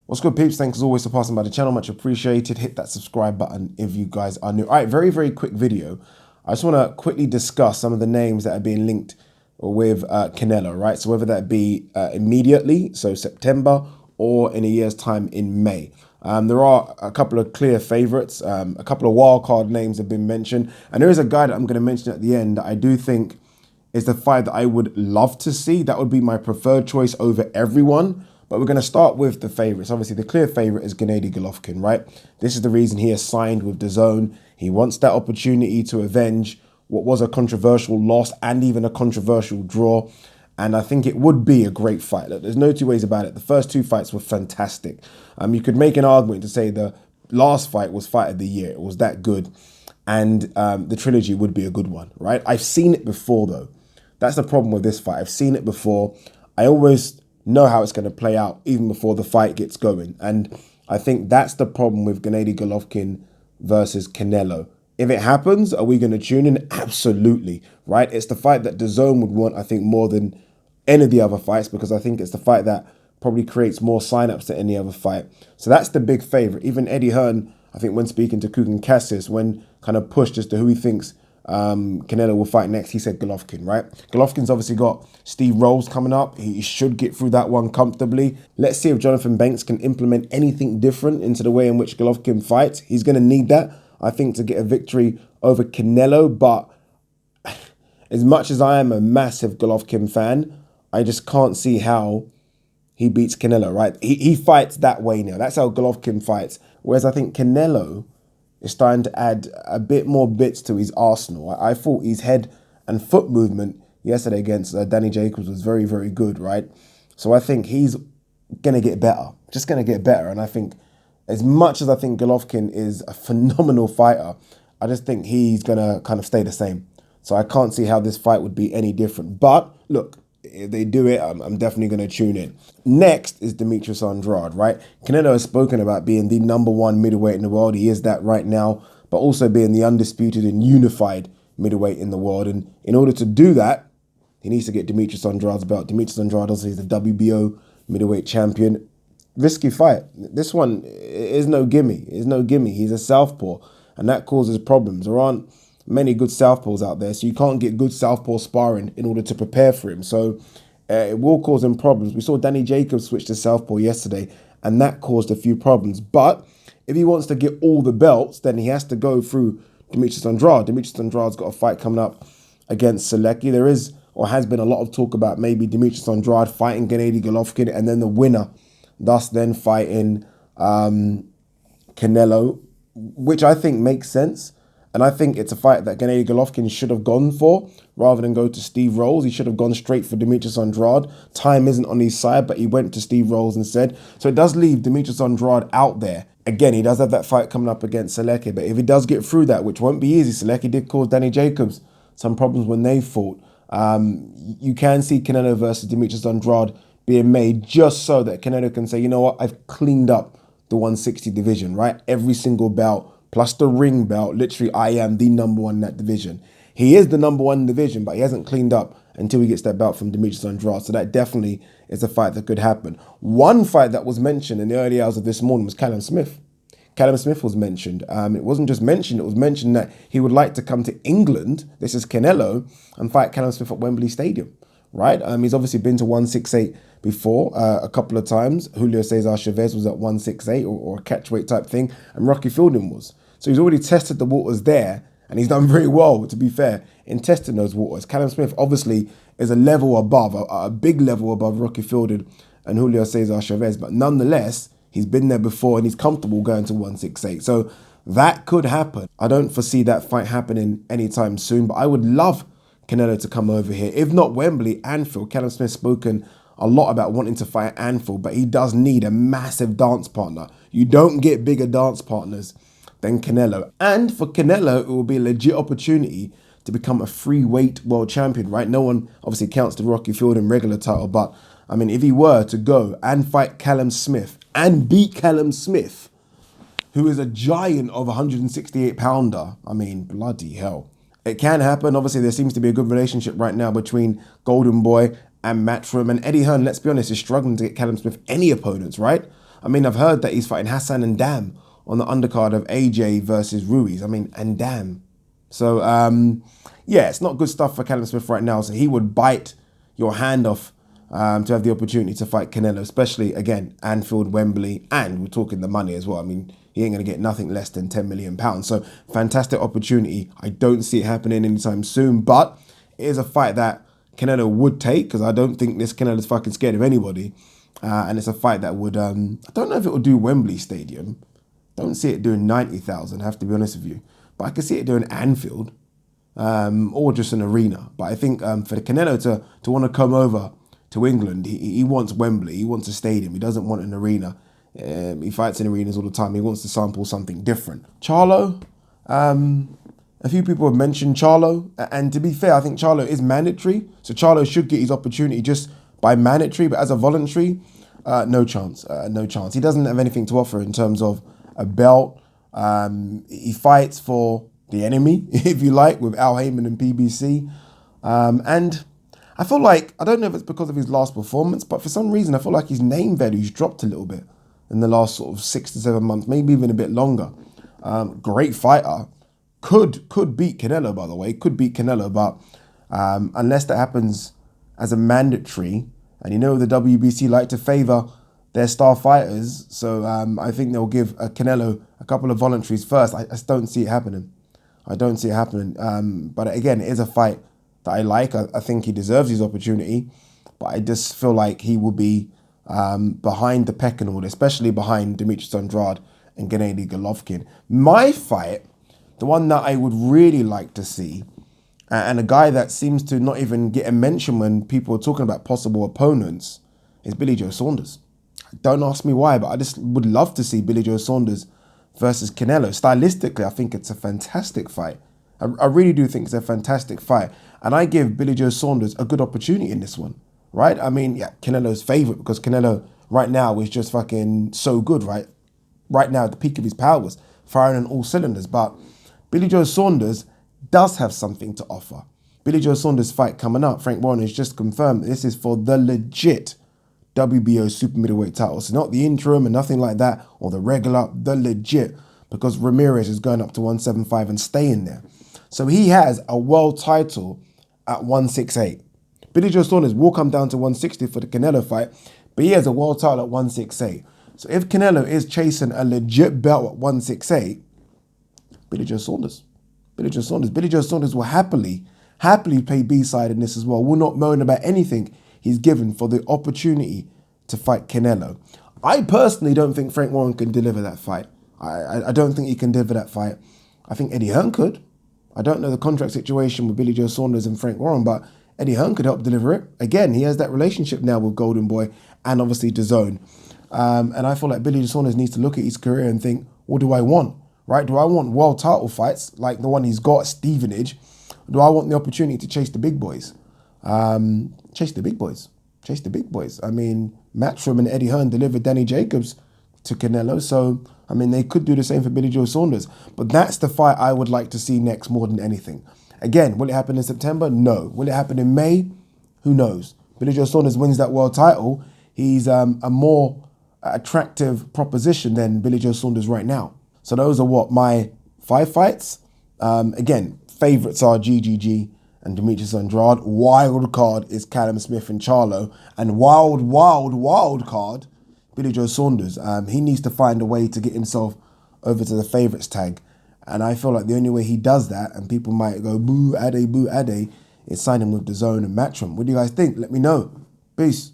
What's good, peeps? Thanks as always for passing by the channel. Much appreciated. Hit that subscribe button if you guys are new. All right, very, very quick video. I just want to quickly discuss some of the names that are being linked with Canelo, right? So whether that be immediately, so September, or in a year's time in May. There are a couple of clear favorites. A couple of wildcard names have been mentioned. And there is a guy that I'm going to mention at the end that I do think is the fight that I would love to see. That would be my preferred choice over everyone. But we're going to start with the favorites. Obviously, the clear favorite is Gennady Golovkin, right? This is the reason he has signed with DAZN. He wants that opportunity to avenge what was a controversial loss and even a controversial draw. And I think it would be a great fight. Look, there's no two ways about it. The first two fights were fantastic. You could make an argument to say the last fight was fight of the year. It was that good. And the trilogy would be a good one, right? I've seen it before, though. That's the problem with this fight. I've seen it before. I always know how it's going to play out even before the fight gets going. And I think that's the problem with Gennady Golovkin versus Canelo. If it happens, are we going to tune in? Absolutely, right? It's the fight that DAZN would want, I think, more than any of the other fights, because I think it's the fight that probably creates more signups than any other fight. So that's the big favorite. Even Eddie Hearn, I think when speaking to Kugan Cassius, when kind of pushed as to who he thinks Canelo will fight next, he said Golovkin, right? Golovkin's obviously got Steve Rolls coming up. He should get through that one comfortably. Let's see if Jonathan Banks can implement anything different into the way in which Golovkin fights. He's going to need that, I think, to get a victory over Canelo. But as much as I am a massive Golovkin fan, I just can't see how he beats Canelo, right? He fights that way now. That's how Golovkin fights. Whereas I think Canelo is starting to add a bit more bits to his arsenal. I thought his head and foot movement yesterday against Danny Jacobs was very, very good, right? So I think he's going to get better, just going to get better. And I think as much as I think Golovkin is a phenomenal fighter, I just think he's going to kind of stay the same. So I can't see how this fight would be any different. But look, if they do it, I'm definitely going to tune in. Next is Demetrius Andrade, right? Canelo has spoken about being the #1 middleweight in the world. He is that right now, but also being the undisputed and unified middleweight in the world. And in order to do that, he needs to get Demetrius Andrade's belt. Demetrius Andrade, obviously, is the WBO middleweight champion. Risky fight. This one is no gimme. It's no gimme. He's a southpaw, and that causes problems. There aren't many good southpaws out there, so you can't get good southpaw sparring in order to prepare for him. So it will cause him problems. We saw Danny Jacobs switch to southpaw yesterday, and that caused a few problems. But if he wants to get all the belts, then he has to go through Demetrius Andrade. Demetrius Andrade's got a fight coming up against Selecki. There is, or has been, a lot of talk about maybe Demetrius Andrade fighting Gennady Golovkin, and then the winner, thus then fighting Canelo, which I think makes sense. And I think it's a fight that Gennady Golovkin should have gone for rather than go to Steve Rolls. He should have gone straight for Demetrius Andrade. Time isn't on his side, but he went to Steve Rolls instead. So it does leave Demetrius Andrade out there. Again, he does have that fight coming up against Selecki, but if he does get through that, which won't be easy, Selecki did cause Danny Jacobs some problems when they fought. You can see Canelo versus Demetrius Andrade being made just so that Canelo can say, you know what, I've cleaned up the 160 division, right? Every single bout, plus the ring belt, literally I am the #1 in that division. He is the #1 in the division, but he hasn't cleaned up until he gets that belt from Demetrius Andrade. So that definitely is a fight that could happen. One fight that was mentioned in the early hours of this morning was Callum Smith. Callum Smith was mentioned. It wasn't just mentioned, it was mentioned that he would like to come to England, this is Canelo, and fight Callum Smith at Wembley Stadium, right? He's obviously been to 168 before a couple of times. Julio Cesar Chavez was at 168 or a catchweight type thing, and Rocky Fielding was. So he's already tested the waters there, and he's done very well, to be fair, in testing those waters. Callum Smith obviously is a level above, a big level above Rocky Fielding and Julio Cesar Chavez, but nonetheless, he's been there before and he's comfortable going to 168. So that could happen. I don't foresee that fight happening anytime soon, but I would love Canelo to come over here. If not Wembley, Anfield. Callum Smith's spoken a lot about wanting to fight at Anfield, but he does need a massive dance partner. You don't get bigger dance partners than Canelo. And for Canelo, it will be a legit opportunity to become a free weight world champion, right? No one obviously counts the Rocky Fielding regular title, but I mean, if he were to go and fight Callum Smith and beat Callum Smith, who is a giant of 168-pounder, I mean, bloody hell. It can happen. Obviously, there seems to be a good relationship right now between Golden Boy and Matchroom. And Eddie Hearn, let's be honest, is struggling to get Callum Smith any opponents, right? I mean, I've heard that he's fighting Hassan and Dam on the undercard of AJ versus Ruiz. I mean, and Dam. So, yeah, it's not good stuff for Callum Smith right now. So he would bite your hand off to have the opportunity to fight Canelo, especially, again, Anfield, Wembley, and we're talking the money as well. I mean, he ain't going to get nothing less than £10 million. So, fantastic opportunity. I don't see it happening anytime soon, but it is a fight that Canelo would take, because I don't think this Canelo's fucking scared of anybody. And it's a fight that would, I don't know if it would do Wembley Stadium. Don't see it doing 90,000, I have to be honest with you. But I can see it doing Anfield, or just an arena. But I think for the Canelo to want to come over to England, he wants Wembley, he wants a stadium, he doesn't want an arena. He fights in arenas all the time, he wants to sample something different. Charlo, a few people have mentioned Charlo, and to be fair, I think Charlo is mandatory, so Charlo should get his opportunity just by mandatory, but as a voluntary, no chance, no chance. He doesn't have anything to offer in terms of a belt. He fights for the enemy, if you like, with Al Heyman and PBC. And I feel like, I don't know if it's because of his last performance, but for some reason, I feel like his name value's dropped a little bit in the last sort of 6 to 7 months, maybe even a bit longer. Great fighter. Could beat Canelo, by the way, could beat Canelo, but unless that happens as a mandatory, and you know the WBC like to favour their star fighters, so I think they'll give Canelo a couple of voluntaries first. I just don't see it happening. I don't see it happening. But again, it is a fight that I like. I think he deserves his opportunity, but I just feel like he will be behind the pecking order, especially behind Demetrius Andrade and Gennady Golovkin. My fight, the one that I would really like to see, and a guy that seems to not even get a mention when people are talking about possible opponents, is Billy Joe Saunders. Don't ask me why, but I just would love to see Billy Joe Saunders versus Canelo. Stylistically, I think it's a fantastic fight. I really do think it's a fantastic fight. And I give Billy Joe Saunders a good opportunity in this one, right? I mean, yeah, Canelo's favourite, because Canelo right now is just fucking so good, right? Right now at the peak of his powers, firing on all cylinders. But Billy Joe Saunders does have something to offer. Billy Joe Saunders' fight coming up, Frank Warren has just confirmed this is for the legit WBO super middleweight title. So not the interim and nothing like that, or the regular, the legit, because Ramirez is going up to 175 and staying there. So he has a world title at 168. Billy Joe Saunders will come down to 160 for the Canelo fight, but he has a world title at 168. So if Canelo is chasing a legit belt at 168, Billy Joe Saunders. Billy Joe Saunders. Billy Joe Saunders will happily play B-side in this as well. Will not moan about anything he's given for the opportunity to fight Canelo. I personally don't think Frank Warren can deliver that fight. I don't think he can deliver that fight. I think Eddie Hearn could. I don't know the contract situation with Billy Joe Saunders and Frank Warren, but Eddie Hearn could help deliver it. Again, he has that relationship now with Golden Boy and obviously DAZN. And I feel like Billy Joe Saunders needs to look at his career and think, what do I want? Right? Do I want world title fights like the one he's got at Stevenage? Do I want the opportunity to chase the big boys? Chase the big boys. Chase the big boys. I mean, Matchroom and Eddie Hearn delivered Danny Jacobs to Canelo. So, I mean, they could do the same for Billy Joe Saunders. But that's the fight I would like to see next more than anything. Again, will it happen in September? No. Will it happen in May? Who knows? Billy Joe Saunders wins that world title. He's a more attractive proposition than Billy Joe Saunders right now. So those are what, my 5 fights? Again, favourites are GGG and Demetrius Andrade. Wild card is Callum Smith and Charlo. And wild card, Billy Joe Saunders. He needs to find a way to get himself over to the favourites tag. And I feel like the only way he does that, and people might go boo, Ade, is signing with DAZN and Matchroom. What do you guys think? Let me know. Peace.